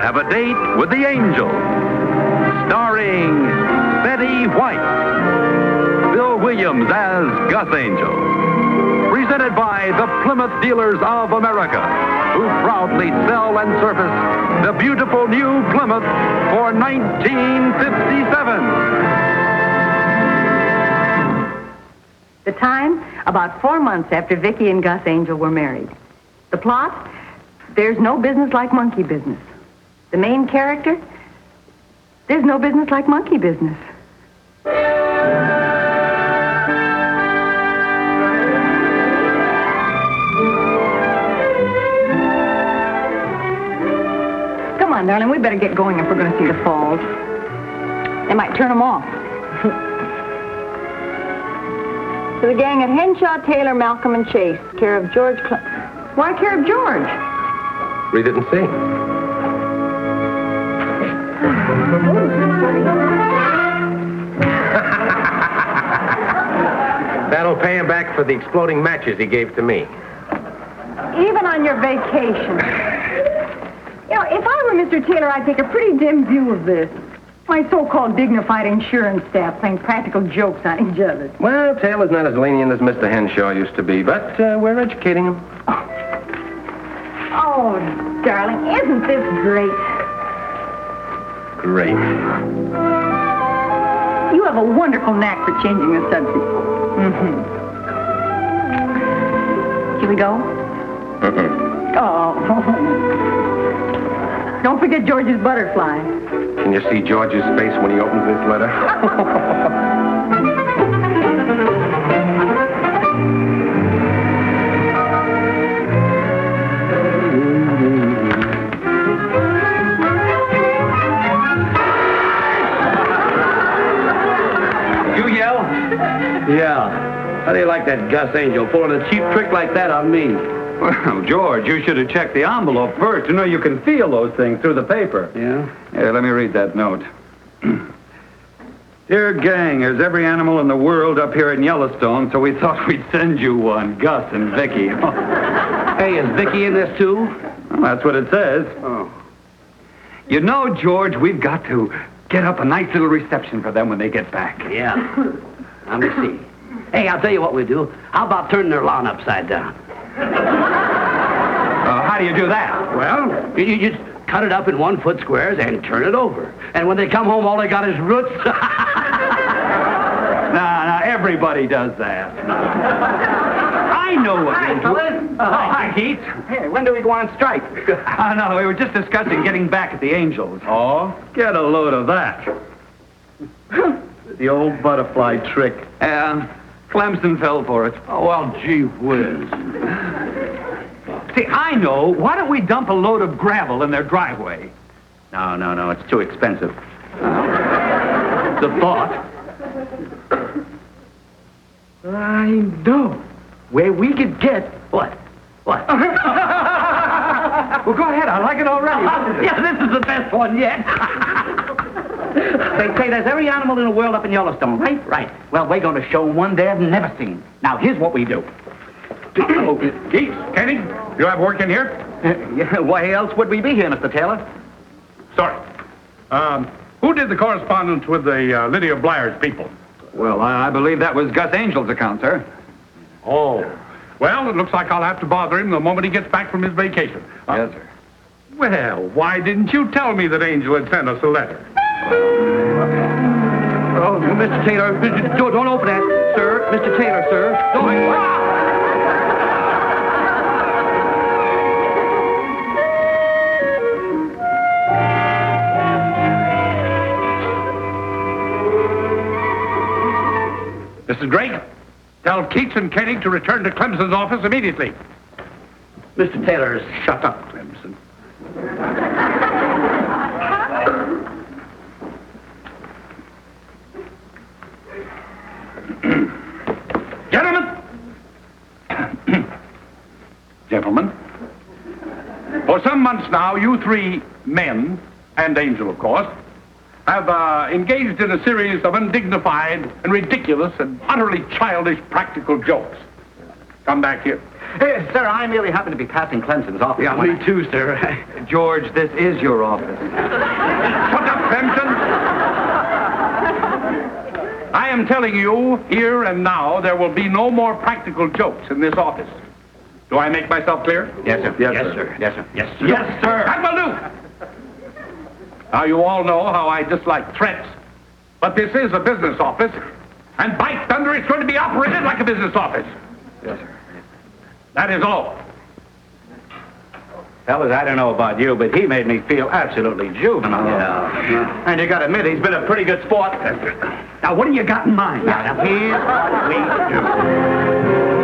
Have a Date with the Angel, starring Betty White, Bill Williams as Gus Angel, presented by the Plymouth Dealers of America, who proudly sell and service the beautiful new Plymouth for 1957. The time, about 4 months after Vickie and Gus Angel were married. The plot, there's no business like monkey business. The main character, there's no business like monkey business. Come on, darling, we better get going if we're going to see the falls. They might turn them off. To the gang at Henshaw, Taylor, Malcolm, and Chase, care of George Why care of George? Read it and see. That'll pay him back for the exploding matches he gave to me. Even on your vacation. You know, if I were Mr. Taylor, I'd take a pretty dim view of this. My so-called dignified insurance staff playing practical jokes on each other. Well, Taylor's not as lenient as Mr. Henshaw used to be, but we're educating him. Oh, darling, isn't this great? Great. You have a wonderful knack for changing the subject. Mm-hmm. Shall we go? Oh. Don't forget George's butterfly. Can you see George's face when he opens this letter? Yeah. How do you like that Gus Angel pulling a cheap trick like that on me? Well, George, you should have checked the envelope first. You know, you can feel those things through the paper. Yeah? Here, let me read that note. Dear gang, there's every animal in the world up here in Yellowstone, so we thought we'd send you one, Gus and Vickie. Hey, is Vickie in this too? Well, that's what it says. Oh. You know, George, we've got to get up a nice little reception for them when they get back. Yeah. Let me see. Hey, I'll tell you what we do. How about turning their lawn upside down? How do you do that? Well, you just cut it up in 1 foot squares and turn it over. And when they come home, all they got is roots. Nah, everybody does that. I know what we do. Hi, Keith. Hey, when do we go on strike? No, we were just discussing getting back at the Angels. Oh? Get a load of that. The old butterfly trick. Clemson fell for it. Oh, well, gee whiz. See, I know. Why don't we dump a load of gravel in their driveway? No, it's too expensive. The thought. I know. Where we could get... What? Well, go ahead. I like it already. Yeah, this is the best one yet. They say there's every animal in the world up in Yellowstone, right? Right. Well, we're going to show them one they've never seen. Now, here's what we do. Keith, Kenny, you have work in here? Yeah, why else would we be here, Mr. Taylor? Sorry. Who did the correspondence with the Lydia Blair's people? Well, I believe that was Gus Angel's account, sir. Oh. Well, it looks like I'll have to bother him the moment he gets back from his vacation. Yes, sir. Well, why didn't you tell me that Angel had sent us a letter? Oh, Mr. Taylor, don't open that, sir. Mr. Taylor, sir. Don't... Mrs. Drake, tell Keats and Kenny to return to Clemson's office immediately. Mr. Taylor, shut up, Clemson. now, you three men, and Angel, of course, have engaged in a series of undignified and ridiculous and utterly childish practical jokes. Come back here. Hey, sir, I merely happen to be passing Clemson's office. Yeah, me too, sir. George, this is your office. Shut up, Clemson! I am telling you, here and now, there will be no more practical jokes in this office. Do I make myself clear? Yes, sir. Yes, Yes, sir. sir. Yes, sir. Yes, sir. Yes, sir. That will do! Now, you all know how I dislike threats, but this is a business office, and by thunder, it's going to be operated like a business office. Yes, sir. That is all. Fellas, I don't know about you, but he made me feel absolutely juvenile. Yeah. And you gotta admit, he's been a pretty good sport. Now, what do you got in mind? Now, here's what we do.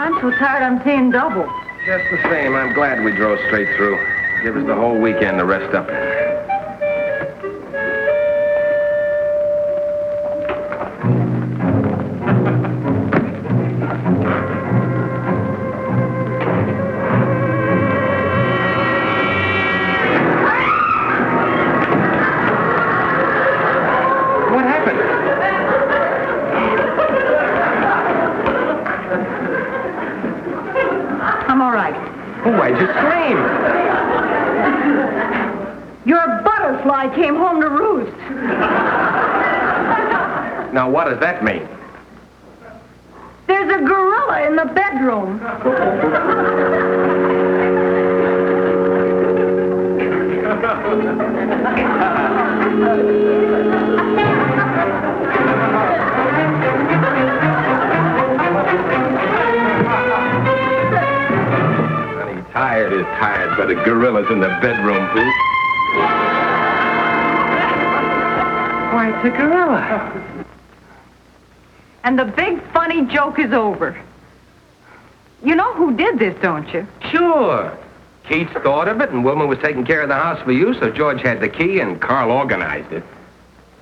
I'm so tired I'm seeing double. Just the same, I'm glad we drove straight through. Give us the whole weekend to rest up. What happened? I'm all right. Oh, why'd you scream? Your butterfly came home to roost. Now, what does that mean? There's a gorilla in the bedroom. Honey, tired is tired, but the gorilla's in the bedroom. Why, it's a gorilla. And the big funny joke is over. You know who did this, don't you? Sure. Keats thought of it, and Wilma was taking care of the house for you, so George had the key, and Carl organized it.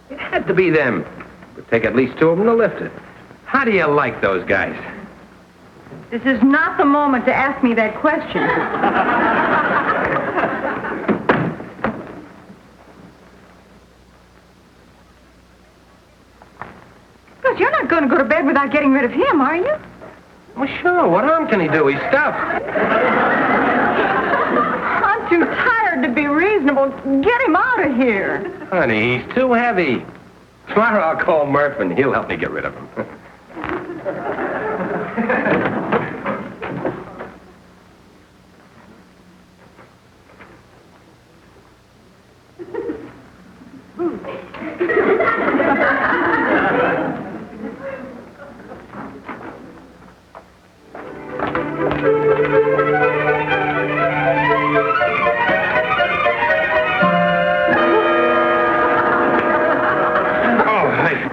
It had to be them. It would take at least two of them to lift it. How do you like those guys? This is not the moment to ask me that question. Because you're not going to go to bed without getting rid of him, are you? Well, sure. What harm can he do? He's stuffed. I'm too tired to be reasonable. Get him out of here. Honey, he's too heavy. Tomorrow I'll call Murph, and he'll help me get rid of him.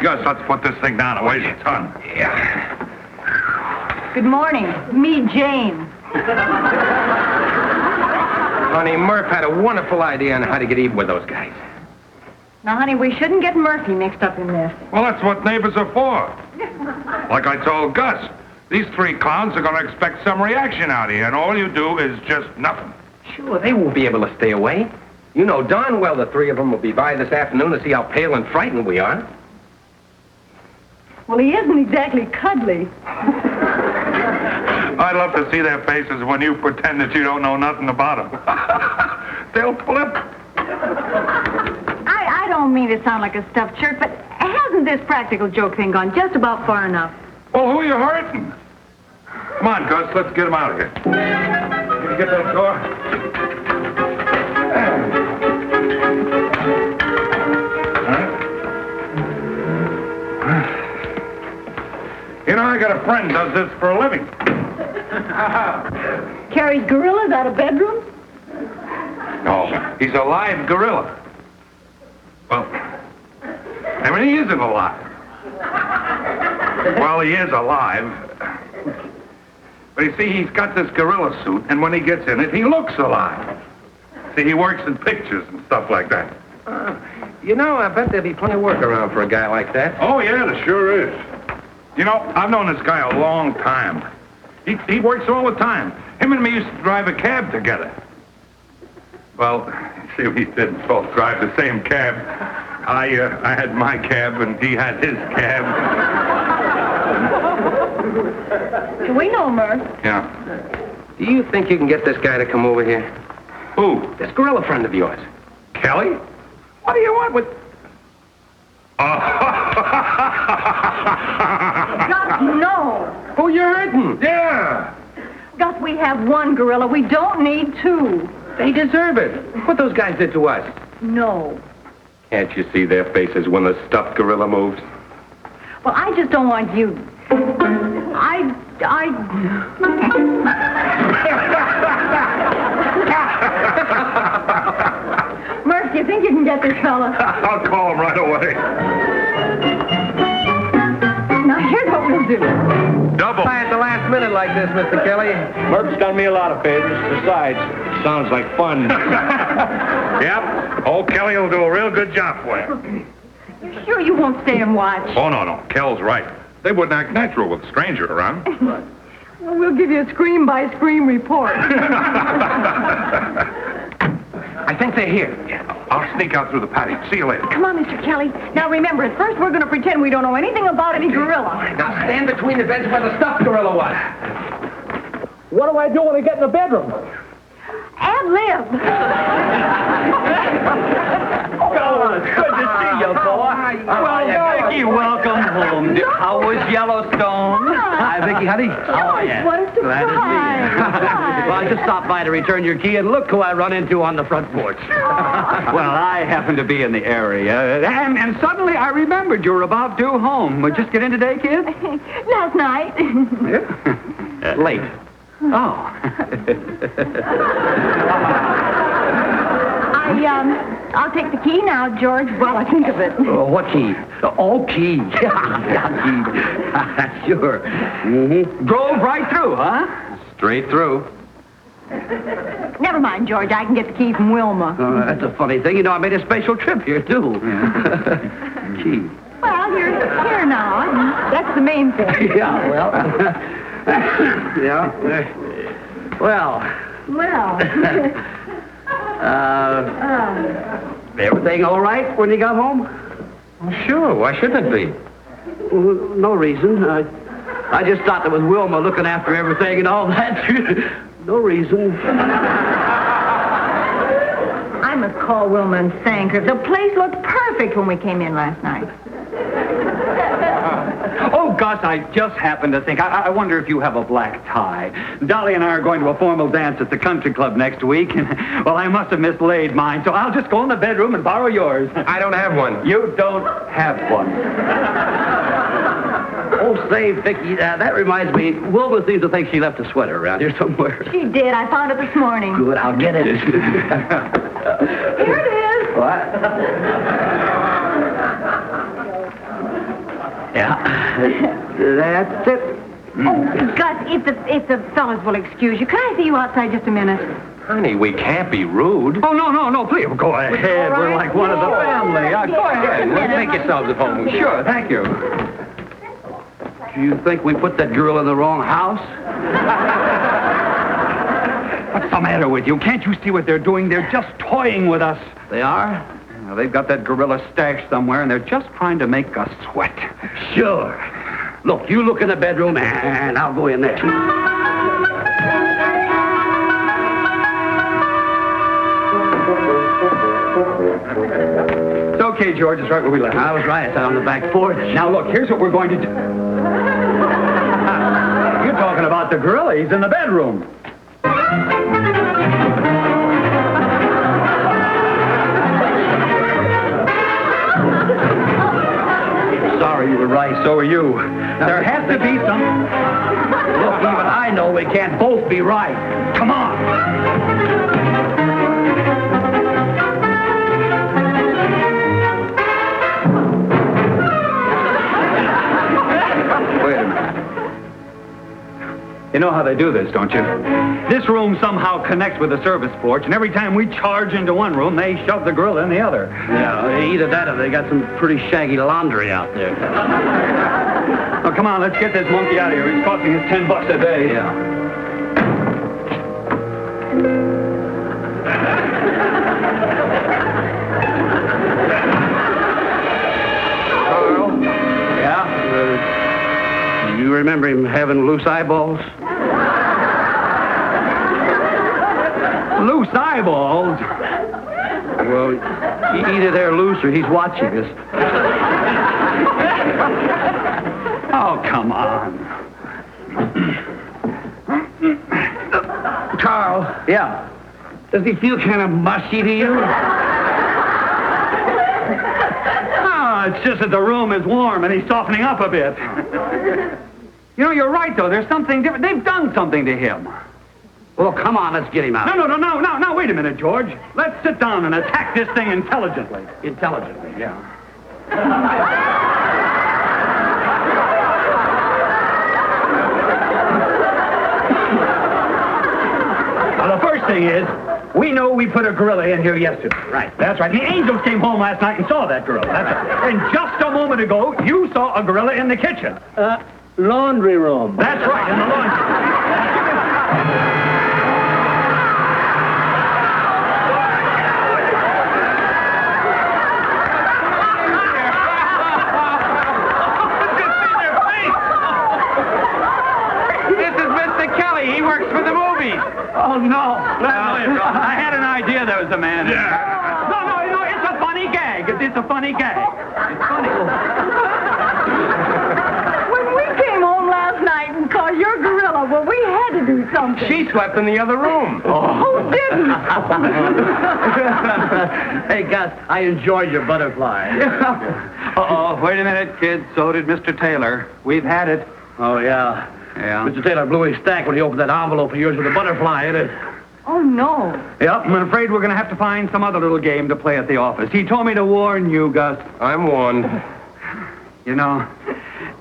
Gus, let's put this thing down and waste a ton. Yeah. Good morning. Me, Jane. Honey, Murph had a wonderful idea on how to get even with those guys. Now, honey, we shouldn't get Murphy mixed up in this. Well, that's what neighbors are for. Like I told Gus, these three clowns are going to expect some reaction out of you, and all you do is just nothing. Sure, they won't be able to stay away. You know darn well the three of them will be by this afternoon to see how pale and frightened we are. Well, he isn't exactly cuddly. I'd love to see their faces when you pretend that you don't know nothing about them. They'll flip. don't mean to sound like a stuffed shirt, but hasn't this practical joke thing gone just about far enough? Well, who are you hurting? Come on, Gus, let's get him out of here. Can you get that door? You know, I got a friend does this for a living. Carries gorillas out of bedrooms? No, he's a live gorilla. Well, I mean, he isn't alive. Well, he is alive. But you see, he's got this gorilla suit, and when he gets in it, he looks alive. See, he works in pictures and stuff like that. You know, I bet there'd be plenty of work around for a guy like that. Oh, yeah, there sure is. You know, I've known this guy a long time. He works all the time. Him and me used to drive a cab together. Well, see, we didn't both drive the same cab. I had my cab, and he had his cab. We know, Murph. Yeah. Do you think you can get this guy to come over here? Who? This gorilla friend of yours. Kelly? What do you want with... Gus, no. Who you hurting? Yeah. Gus, we have one gorilla. We don't need two. They deserve it. What those guys did to us. No. Can't you see their faces when the stuffed gorilla moves? Well, I just don't want you... Murph, do you think you can get this fella? I'll call him right away. Now, here's what we'll do. Double. Why at the last minute like this, Mr. Kelly? Murph's done me a lot of favors. Besides, it sounds like fun. Yep. Old Kelly will do a real good job for you. You sure you won't stay and watch? Oh, no. Kel's right. They wouldn't act natural with a stranger around. Well, we'll give you a scream-by-scream report. I think they're here. I'll sneak out through the patio. See you later. Come on, Mr. Kelly. Now, remember, at first we're going to pretend we don't know anything about any gorilla. Now stand between the beds where the stuffed gorilla was. What do I do when I get in the bedroom? Ad-lib. Oh, it's good to see you, boy. Well, Vickie, welcome home. How was Yellowstone? Hi, Vickie, honey. How are you? What a surprise. Glad to see you. Well, I just stopped by to return your key, and look who I run into on the front porch. Well, I happened to be in the area, and suddenly I remembered you were about due home. Well, just get in today, kid? Last night. Late. Oh. I'll take the key now, George, while I think of it. What key? Oh, key. Yeah, key. Sure. Mm-hmm. Drove right through, huh? Straight through. Never mind, George. I can get the key from Wilma. That's a funny thing. You know, I made a special trip here, too. Key. Well, you're here now. That's the main thing. Yeah, well. Yeah. Well. Well. Everything all right when you got home? Well, sure. Why shouldn't it be? Well, no reason. I just thought there was Wilma looking after everything and all that. No reason. I must call Wilma and thank her. The place looked perfect when we came in last night. Oh, Gus, I just happened to think. I wonder if you have a black tie. Dolly and I are going to a formal dance at the country club next week. And, well, I must have mislaid mine, so I'll just go in the bedroom and borrow yours. I don't have one. You don't have one. Oh, say, Vickie, that reminds me. Wilma seems to think she left a sweater around here somewhere. She did. I found it this morning. Good, I'll get it. Here it is. What? Yeah. That's it. Oh, Gus, if the fellas will excuse you, can I see you outside just a minute? Honey, we can't be rude. Oh, no, please. Go ahead. All We're right. like one of the family. Go ahead. Make yourselves at home. Sure, thank you. Do you think we put that girl in the wrong house? What's the matter with you? Can't you see what they're doing? They're just toying with us. They are? Well, they've got that gorilla stashed somewhere, and they're just trying to make us sweat. Sure. Look, you look in the bedroom, and I'll go in there. It's okay, George. It's right where we left. I was right. It's on the back porch. Now, look, here's what we're going to do. You're talking about the gorilla. He's in the bedroom. Sorry, you were right. So are you. There has to be some... Look, even I know we can't both be right. Come on. Wait a minute. You know how they do this, don't you? This room somehow connects with the service porch, and every time we charge into one room, they shove the gorilla in the other. Yeah, either that or they got some pretty shaggy laundry out there. Oh, come on, let's get this monkey out of here. He's costing us $10 a day. Yeah. Carl? Yeah? You remember him having loose eyeballs? Loose eyeballs? Well, either they're loose or he's watching us. Oh, come on. Carl. Yeah? Does he feel kind of mushy to you? Oh, it's just that the room is warm and he's softening up a bit. You know, you're right, though. There's something different. They've done something to him. Well, come on, let's get him out. No, wait a minute, George. Let's sit down and attack this thing intelligently. Intelligently, yeah. Now, the first thing is, we know we put a gorilla in here yesterday. Right. That's right. The Angels came home last night and saw that gorilla. That's right. And just a moment ago, you saw a gorilla in the kitchen. Laundry room. That's right, in the laundry. Oh, no. I had an idea there was a man. Yeah. No, it's a funny gag. It's a funny gag. It's funny. When we came home last night and saw your gorilla, well, we had to do something. She slept in the other room. Who didn't? Hey, Gus, I enjoyed your butterfly. Uh-oh, wait a minute, kid. So did Mr. Taylor. We've had it. Oh, yeah. Yeah. Mr. Taylor blew his stack when he opened that envelope of yours with a butterfly in it. Oh, no. Yep, I'm afraid we're going to have to find some other little game to play at the office. He told me to warn you, Gus. I'm warned. You know,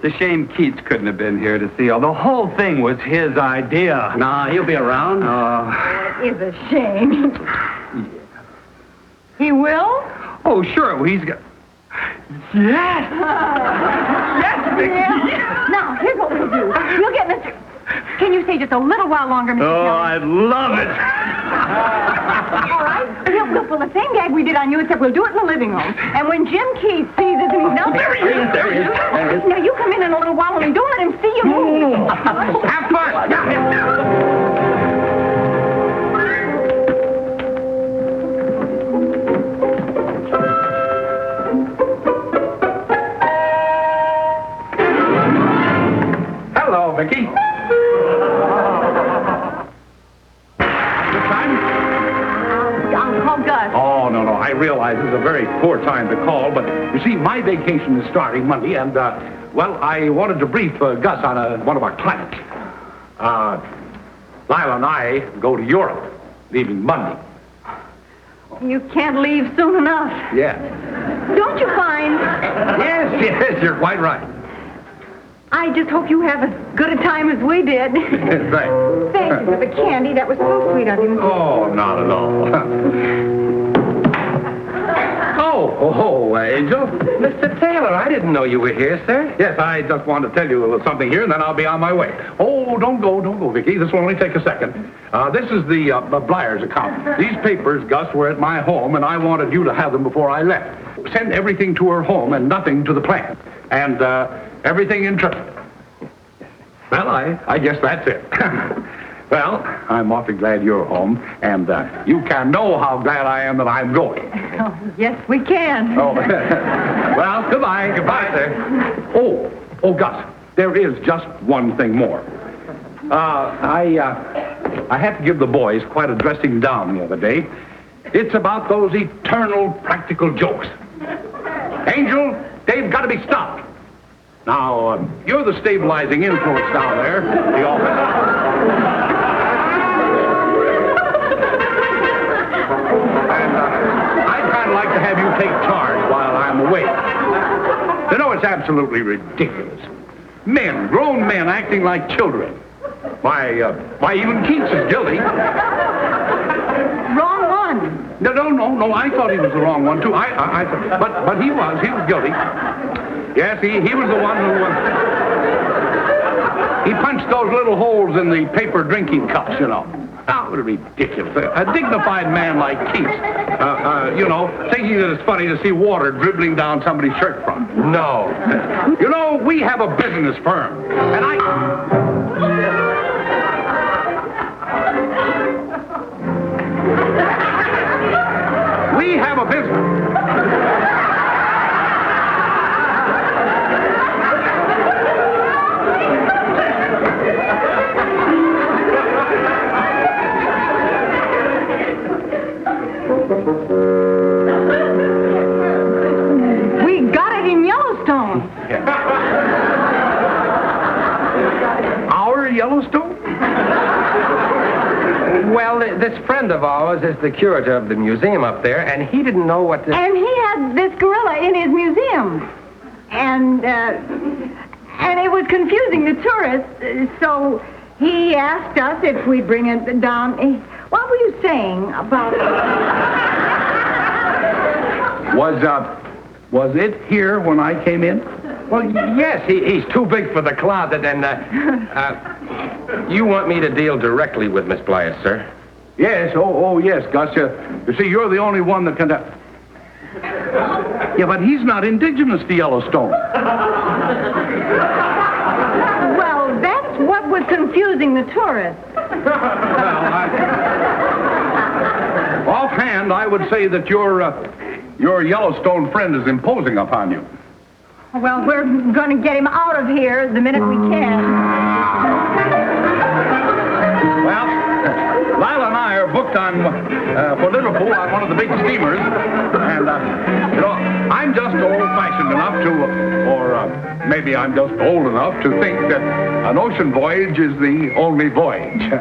it's a shame Keats couldn't have been here to see. The whole thing was his idea. Nah, he'll be around. It is a shame. He will? Oh, sure. Well, he's got... Yes! Yes, Vickie! Yeah. Now, here's what we'll do. We'll get Mr... Can you stay just a little while longer, Mr. Oh, Kelly? I'd love it. All right. We'll pull the same gag we did on you, except we'll do it in the living room. And when Jim Keith sees us and he's now... There he is. Now, you come in a little while and don't let him see you move. Have fun. Hello, Vickie. I'll call Gus. Oh, no. I realize this is a very poor time to call, but you see, my vacation is starting Monday, and, well, I wanted to brief Gus on one of our clients. Lila and I go to Europe, leaving Monday. You can't leave soon enough. Yeah. Don't you find? Yes, you're quite right. I just hope you have as good a time as we did. Thanks. Thank you for the candy. That was so sweet of you. Oh, not at all. Angel. Mr. Taylor, I didn't know you were here, sir. Yes, I just wanted to tell you something here, and then I'll be on my way. Oh, don't go, Vickie. This will only take a second. This is the Blyers account. These papers, Gus, were at my home, and I wanted you to have them before I left. Send everything to her home and nothing to the plant. And everything in trust. Well, I guess that's it. Well, I'm awfully glad you're home, and you can know how glad I am that I'm going. Oh, yes, we can. Oh, well, goodbye. Goodbye, sir. Oh, Gus, there is just one thing more. I had to give the boys quite a dressing down the other day. It's about those eternal practical jokes. Angel, they've got to be stopped. Now, you're the stabilizing influence down there, the office. And I'd kind of like to have you take charge while I'm away. You know, it's absolutely ridiculous. Men, grown men, acting like children. Why, even Keats is guilty. Wrong one. No, I thought he was the wrong one, too. But he was guilty. Yes, he was the one who, he punched those little holes in the paper drinking cups, you know. Oh, what a ridiculous. A dignified man like Keats, thinking that it's funny to see water dribbling down somebody's shirt front. No. You know, we have a business firm, and we have a business. We got it in Yellowstone. Our Yellowstone? Well, this friend of ours is the curator of the museum up there, and he didn't know what to... And he had this gorilla in his museum. And it was confusing the tourists, so he asked us if we'd bring it down. What were you saying about... Was it here when I came in? Well, yes, he's too big for the closet, and, you want me to deal directly with Miss Blythe, sir? Yes, yes, Gus. You see, you're the only one that can... Yeah, but he's not indigenous to Yellowstone. Well, that's what was confusing the tourists. Offhand, I would say that your Yellowstone friend is imposing upon you. Well, we're going to get him out of here the minute we can. Well, Lila and I are booked for Liverpool on one of the big steamers, and I'm just old-fashioned enough or maybe I'm just old enough to think that an ocean voyage is the only voyage.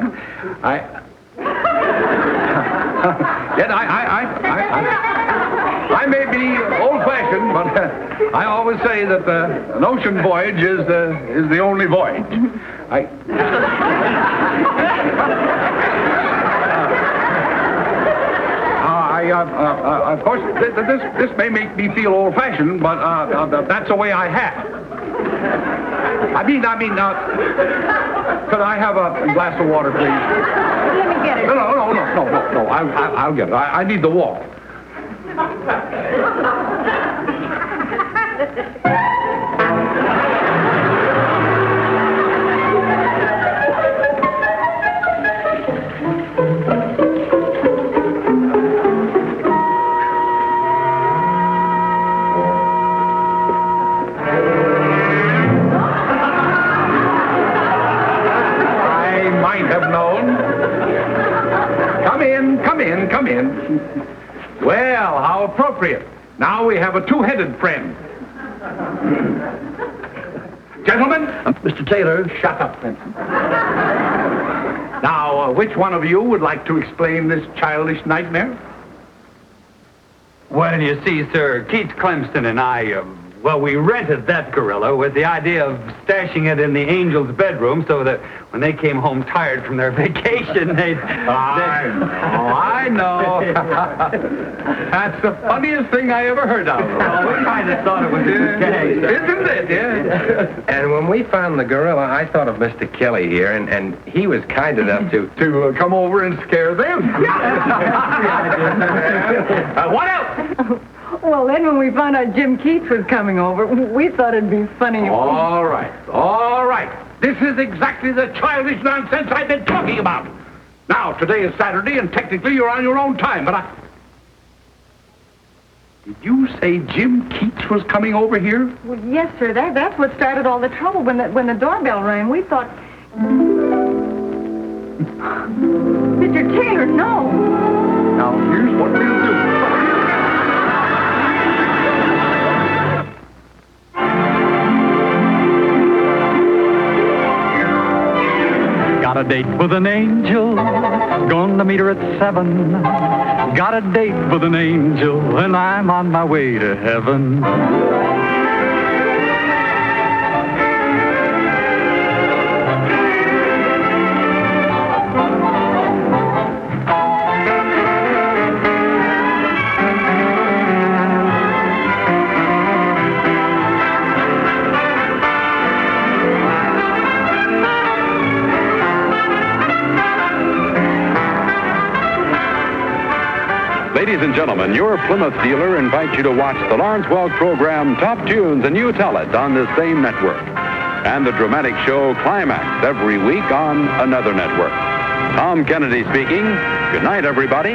I may be old-fashioned, but I always say that an ocean voyage is the only voyage. Of course, this may make me feel old-fashioned, but that's the way I have. Could I have a glass of water, please? Let me get it. No. I'll get it. I need the wall. Come in. Well, how appropriate. Now we have a two-headed friend. Gentlemen? Mr. Taylor. Shut up, Vincent. Now, which one of you would like to explain this childish nightmare? Well, you see, sir, Keats Clemson and I, we rented that gorilla with the idea of stashing it in the Angel's bedroom so that when they came home tired from their vacation, they'd... I know. That's the funniest thing I ever heard of. Well, we kind of thought it was a gag, sir. Isn't it? Yeah. And when we found the gorilla, I thought of Mr. Kelly here, and he was kind enough to come over and scare them. What else? Well, then when we found out Jim Keats was coming over, we thought it'd be funny. All right. This is exactly the childish nonsense I've been talking about. Now, today is Saturday, and technically you're on your own time, but Did you say Jim Keats was coming over here? Well, yes, sir. That's what started all the trouble. When the doorbell rang, we thought... Mr. Taylor, no. Now, here's what we'll do. Got a date with an angel, gonna meet her at 7. Got a date with an angel, and I'm on my way to heaven. Ladies and gentlemen, your Plymouth dealer invites you to watch the Lawrence Welk program Top Tunes, and you tell it on this same network. And the dramatic show Climax every week on another network. Tom Kennedy speaking. Good night, everybody.